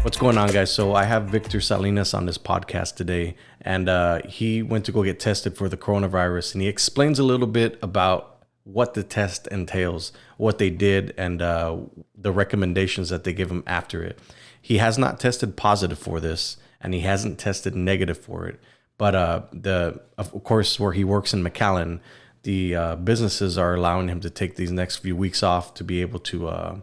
What's going on, guys? So I have Victor Salinas on this podcast today, and he went to go get tested for the coronavirus, and he explains a little bit about what the test entails, what they did, and the recommendations that they give him after it. He has not tested positive for this, and he hasn't tested negative for it. But of course, where he works in McAllen, the businesses are allowing him to take these next few weeks off to be able to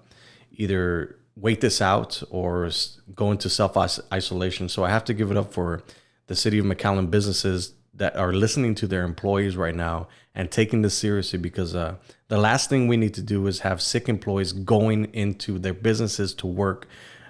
either wait this out or go into self-isolation. So I have to give it up for the city of McAllen businesses that are listening to their employees right now and taking this seriously, because the last thing we need to do is have sick employees going into their businesses to work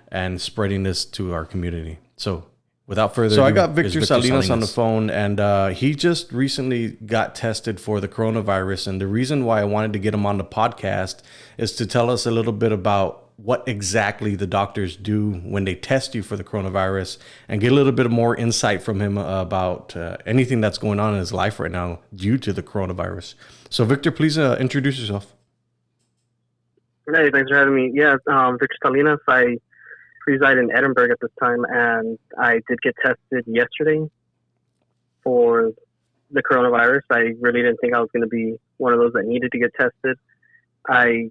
and spreading this to our community. So without further ado, I got Victor Salinas on the phone, and he just recently got tested for the coronavirus. And the reason why I wanted to get him on the podcast is to tell us a little bit about what exactly the doctors do when they test you for the coronavirus, and get a little bit more insight from him about anything that's going on in his life right now due to the coronavirus. So Victor, please introduce yourself. Hey, thanks for having me. Yeah, Victor Salinas. I reside in Edinburg at this time, and I did get tested yesterday for the coronavirus. I really didn't think I was going to be one of those that needed to get tested. I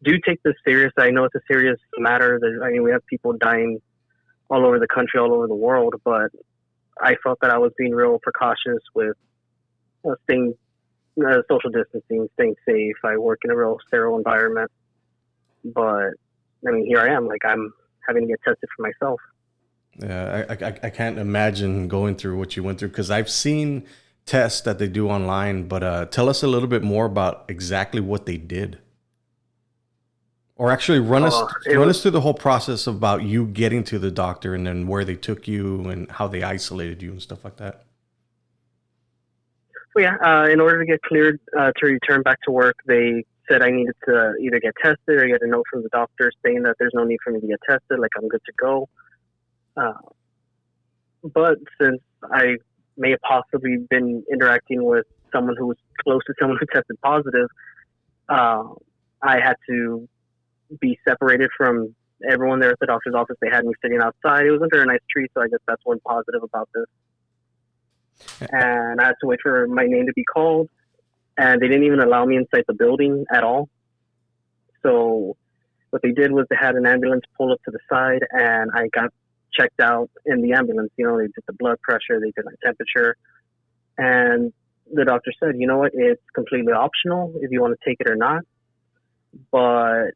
do take this serious. I know it's a serious matter. We have people dying all over the country, all over the world, but I felt that I was being real precautious with staying social distancing, staying safe. I work in a real sterile environment, but here I am. I'm having to get tested for myself. Yeah, I can't imagine going through what you went through, because I've seen tests that they do online, but tell us a little bit more about exactly what they did. Or actually run us through the whole process about you getting to the doctor, and then where they took you and how they isolated you and stuff like that. Well, yeah, in order to get cleared to return back to work, they said I needed to either get tested or get a note from the doctor saying that there's no need for me to get tested, I'm good to go. But since I may have possibly been interacting with someone who was close to someone who tested positive, I had to be separated from everyone there at the doctor's office. They had me sitting outside. It was under a nice tree, so I guess that's one positive about this. And I had to wait for my name to be called, and they didn't even allow me inside the building at all. So what they did was they had an ambulance pull up to the side, and I got checked out in the ambulance. They did the blood pressure, they did my temperature, and the doctor said, you know what, it's completely optional if you want to take it or not, but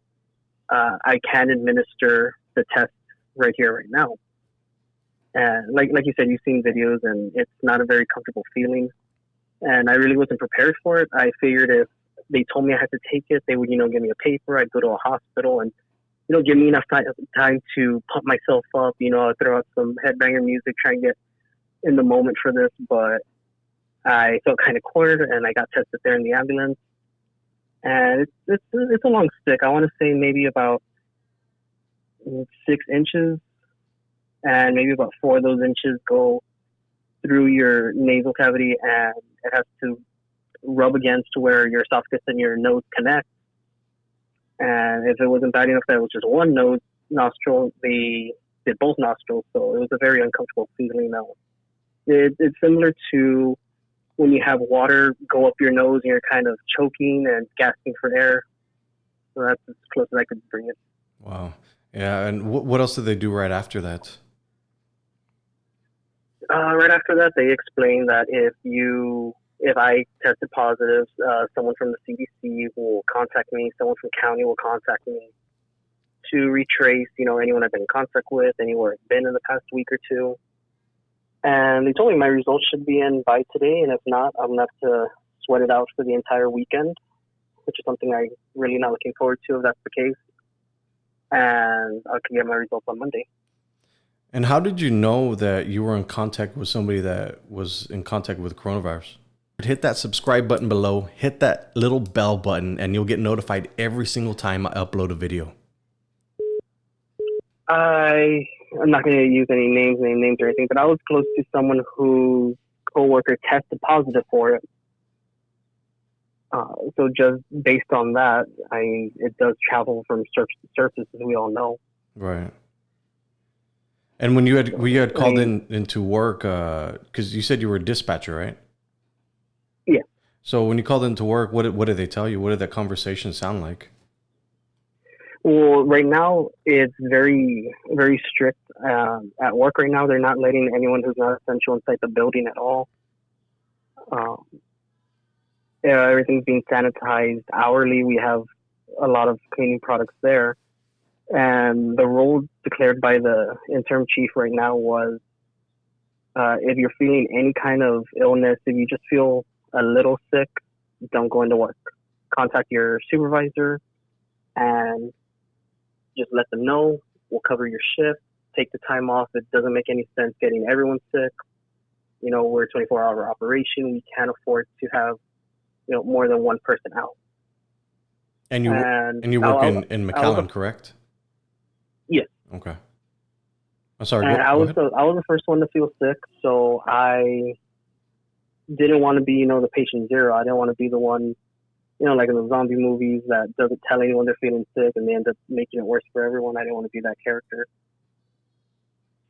I can administer the test right here, right now. And like you said, you've seen videos, and it's not a very comfortable feeling. And I really wasn't prepared for it. I figured if they told me I had to take it, they would, give me a paper. I'd go to a hospital and, give me enough time to pump myself up. I'd throw out some headbanger music, try and get in the moment for this. But I felt kind of cornered, and I got tested there in the ambulance. And it's a long stick. I want to say maybe about 6 inches, and maybe about 4 of those inches go through your nasal cavity, and it has to rub against where your esophagus and your nose connect. And if it wasn't bad enough that it was just one nostril, they did both nostrils, so it was a very uncomfortable feeling. Now, it's similar to when you have water go up your nose and you're kind of choking and gasping for air. So that's as close as I could bring it. Wow. Yeah. And what else did they do right after that? Right after that, they explained that if I tested positive, someone from the CDC will contact me, someone from county will contact me to retrace, anyone I've been in contact with, anywhere I've been in the past week or two. And they told me my results should be in by today, and if not, I'm going to have to sweat it out for the entire weekend, which is something I'm really not looking forward to if that's the case. And I can get my results on Monday. And how did you know that you were in contact with somebody that was in contact with coronavirus? Hit that subscribe button below, hit that little bell button, and you'll get notified every single time I upload a video. I'm not going to use any names or anything, but I was close to someone whose coworker tested positive for it. So just based on that, it does travel from surface to surface, as we all know. Right. And when you had I called mean, into work, because you said you were a dispatcher, right? yeah. So when you called into work, what did they tell you? What did that conversation sound like? Well, right now it's very, very strict. At work right now, they're not letting anyone who's not essential inside the building at all. Um, yeah, everything's being sanitized hourly. We have a lot of cleaning products there. And the rule declared by the interim chief right now was if you're feeling any kind of illness, if you just feel a little sick, don't go into work. Contact your supervisor and just let them know. We'll cover your shift. Take the time off. It doesn't make any sense getting everyone sick. We're a 24-hour operation. We can't afford to have, more than one person out. And And you work in I was McAllen, correct? yes, Okay. I'm sorry. and Go ahead. I was the first one to feel sick, so I didn't want to be, the patient zero. I didn't want to be the one, like in the zombie movies that doesn't tell anyone they're feeling sick and they end up making it worse for everyone. I didn't want to be that character.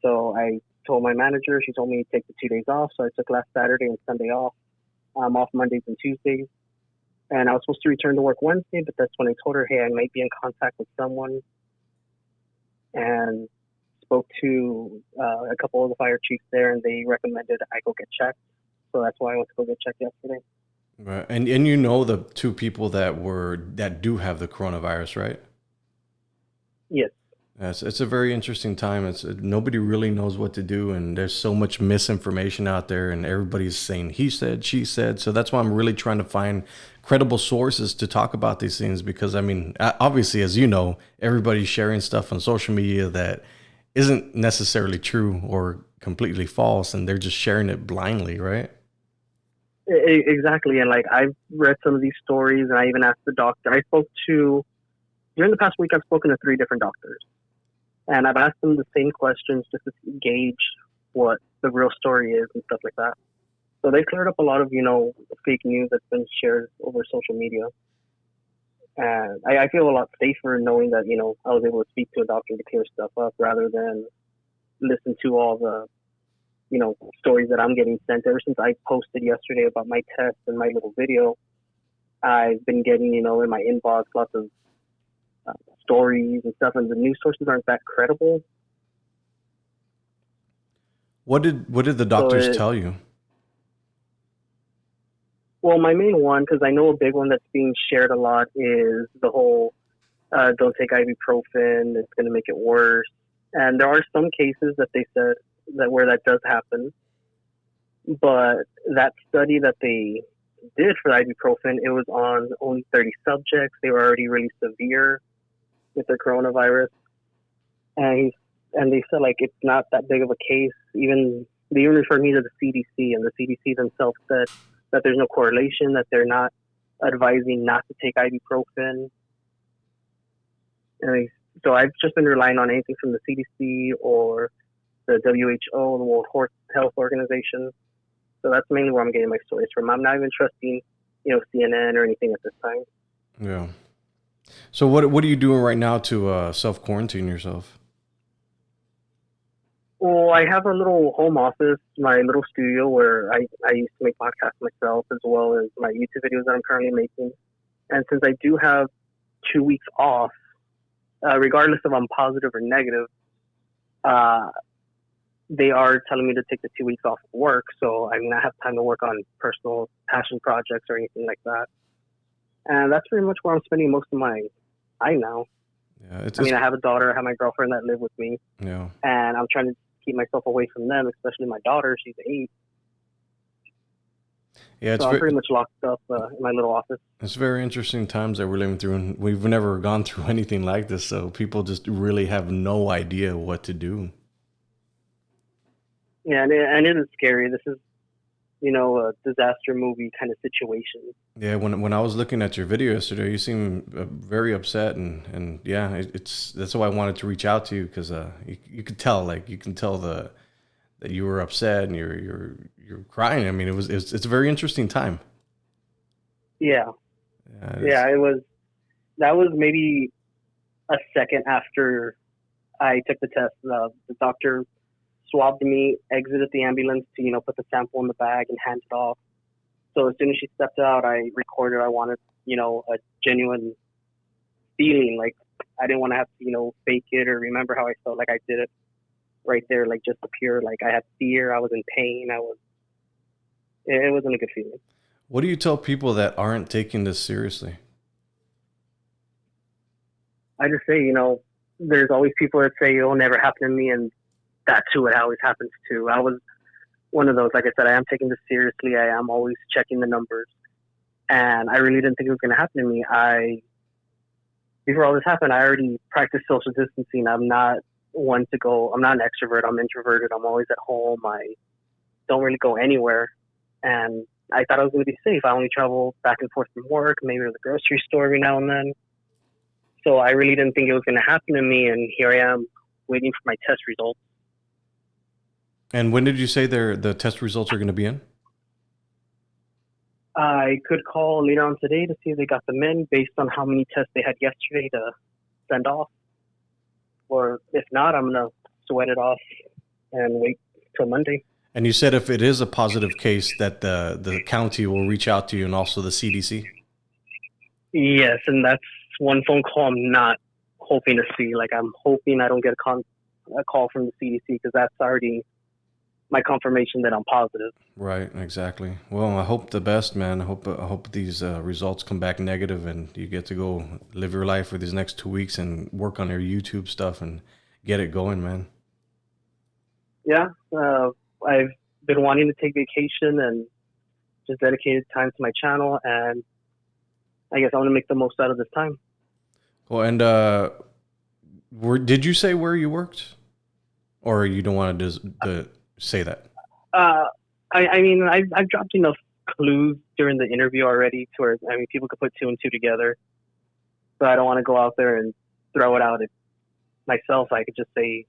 So I told my manager. She told me to take the 2 days off. So I took last Saturday and Sunday off. I'm off Mondays and Tuesdays. And I was supposed to return to work Wednesday, but that's when I told her, hey, I might be in contact with someone. And spoke to a couple of the fire chiefs there, and they recommended I go get checked. So that's why I went to go get checked yesterday. Right. And you know the two people that do have the coronavirus, right? Yes. Yes, it's a very interesting time. It's nobody really knows what to do, and there's so much misinformation out there, and everybody's saying he said, she said. So that's why I'm really trying to find credible sources to talk about these things. Because I mean, obviously, as you know, everybody's sharing stuff on social media that isn't necessarily true or completely false, and they're just sharing it blindly, right? Exactly. And like I've read some of these stories, and I even asked the doctor. During the past week, I've spoken to 3 different doctors. And I've asked them the same questions just to gauge what the real story is and stuff like that. So they cleared up a lot of, fake news that's been shared over social media. And I feel a lot safer knowing that, I was able to speak to a doctor to clear stuff up rather than listen to all the, stories that I'm getting sent. Ever since I posted yesterday about my test and my little video, I've been getting, in my inbox lots of stories and stuff, and the news sources aren't that credible. What did the So, doctors tell you? well, my main one, because I know a big one that's being shared a lot, is the whole don't take ibuprofen, it's going to make it worse. And there are some cases that they said that where that does happen, but that study that they did for ibuprofen, it was on only 30 subjects. They were already really severe with the coronavirus, and they said like it's not that big of a case. They even referred me to the CDC, and the CDC themselves said that there's no correlation, that they're not advising not to take ibuprofen. So I've just been relying on anything from the CDC or the WHO, the World Health Organization. So that's mainly where I'm getting my stories from. I'm not even trusting, CNN or anything at this time. Yeah. So what are you doing right now to self quarantine yourself? Well, I have a little home office, my little studio where I used to make podcasts myself as well as my YouTube videos that I'm currently making. And since I do have 2 weeks off, regardless if I'm positive or negative, they are telling me to take the 2 weeks off of work. So, I mean, I have time to work on personal passion projects or anything like that. And that's pretty much where I'm spending most of my time now. Yeah, I have a daughter, I have my girlfriend that live with me, yeah. and I'm trying to keep myself away from them, especially my daughter. She's 8. Yeah, So I'm pretty much locked up in my little office. It's very interesting times that we're living through, and we've never gone through anything like this. So people just really have no idea what to do. Yeah, and it is scary. This is, a disaster movie kind of situation. Yeah, when I was looking at your video yesterday, you seem very upset, and yeah, that's why I wanted to reach out to you, because you could tell, that you were upset and you're crying. I mean, it's a very interesting time. Yeah, Yeah. it was. That was maybe a second after I took the test. The doctor swabbed me, exited the ambulance to, put the sample in the bag and hand it off. So as soon as she stepped out, I recorded. I wanted, a genuine feeling. Like, I didn't want to have to, fake it or remember how I felt. Like, I did it right there, like, just a pure, like, I had fear. I was in pain. It wasn't a good feeling. What do you tell people that aren't taking this seriously? I just say, there's always people that say it'll never happen to me, and that's who it always happens to. I was one of those. Like I said, I am taking this seriously. I am always checking the numbers, and I really didn't think it was going to happen to me. Before all this happened, I already practiced social distancing. I'm not one to go. I'm not an extrovert. I'm introverted. I'm always at home. I don't really go anywhere, and I thought I was going to be safe. I only travel back and forth from work, maybe to the grocery store every now and then. So I really didn't think it was going to happen to me, and here I am waiting for my test results. And when did you say the test results are going to be in? I could call later on today to see if they got them in based on how many tests they had yesterday to send off. Or if not, I'm going to sweat it off and wait till Monday. And you said if it is a positive case that the county will reach out to you and also the CDC? Yes, and that's one phone call I'm not hoping to see. Like, I'm hoping I don't get a call from the CDC, because that's already my confirmation that I'm positive. Right, exactly. Well, I hope the best, man. I hope these results come back negative and you get to go live your life for these next 2 weeks and work on your YouTube stuff and get it going, man. Yeah, I've been wanting to take vacation and just dedicated time to my channel, and I guess I want to make the most out of this time. Well, and did you say where you worked, or you don't want to say that? I mean, I've dropped enough clues during the interview already to where, people could put two and two together. So I don't want to go out there and throw it out at myself. I could just say,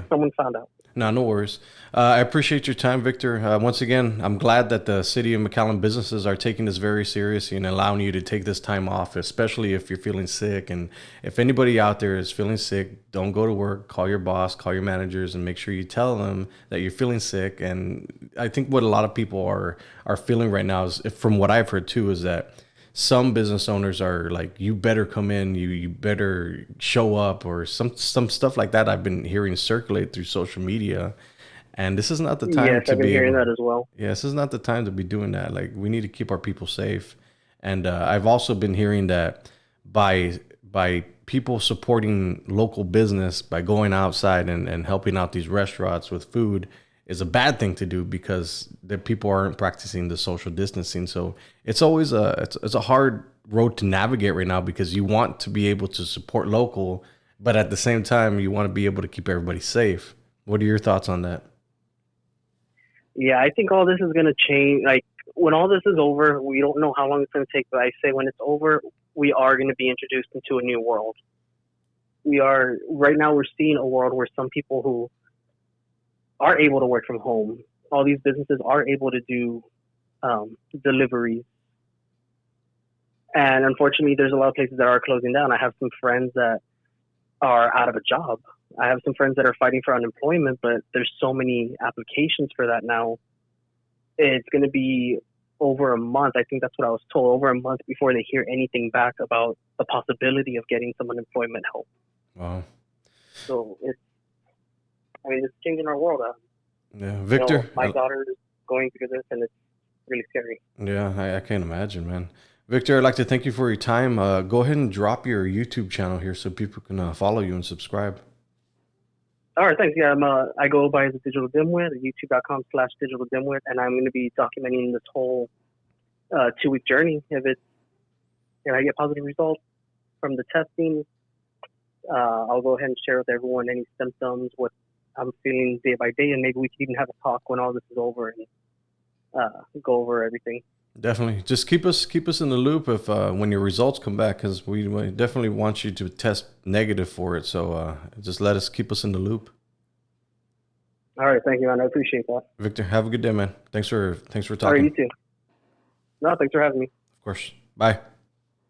someone found out. No worries. I appreciate your time, Victor. Once again, I'm glad that the city of McAllen businesses are taking this very seriously and allowing you to take this time off, especially if you're feeling sick. And if anybody out there is feeling sick, don't go to work. Call your boss, call your managers, and make sure you tell them that you're feeling sick. And I think what a lot of people are feeling right now is, from what I've heard too, is that some business owners are like, you better come in, you better show up, or some stuff like that I've been hearing circulate through social media. And this is not the time Yes, to I've been be hearing that as well. Yeah, this is not the time to be doing that. Like, we need to keep our people safe. And I've also been hearing that by people supporting local business, by going outside and helping out these restaurants with food, is a bad thing to do, because the people aren't practicing the social distancing. So it's always it's a hard road to navigate right now, because you want to be able to support local, but at the same time you want to be able to keep everybody safe. What are your thoughts on that? Yeah, I think all this is going to change. Like, when all this is over, we don't know how long it's going to take, but I say when it's over, we are going to be introduced into a new world. Right now we're seeing a world where some people who are able to work from home, all these businesses are able to do deliveries. And unfortunately, there's a lot of places that are closing down. I have some friends that are out of a job. I have some friends that are fighting for unemployment, but there's so many applications for that now. It's going to be over a month. I think that's what I was told, over a month before they hear anything back about the possibility of getting some unemployment help. Wow. So it's changing our world. Yeah, Victor. My daughter is going through this, and it's really scary. Yeah, I can't imagine, man. Victor, I'd like to thank you for your time. Go ahead and drop your YouTube channel here so people can follow you and subscribe. All right, thanks. Yeah, I go by as a Digital Dimwit at youtube.com/Digital Dimwit, and I'm going to be documenting this whole 2-week journey. If I get positive results from the testing, I'll go ahead and share with everyone any symptoms, what I'm feeling day by day, and maybe we can even have a talk when all this is over and go over everything. Definitely. Just keep us in the loop if when your results come back, because we definitely want you to test negative for it. So just keep us in the loop. All right. Thank you, man. I appreciate that. Victor, have a good day, man. Thanks for talking. All right, you too. No, thanks for having me. Of course. Bye.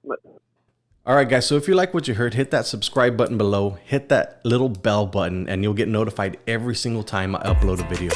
Bye. All right, guys. So if you like what you heard, hit that subscribe button below, hit that little bell button, and you'll get notified every single time I upload a video.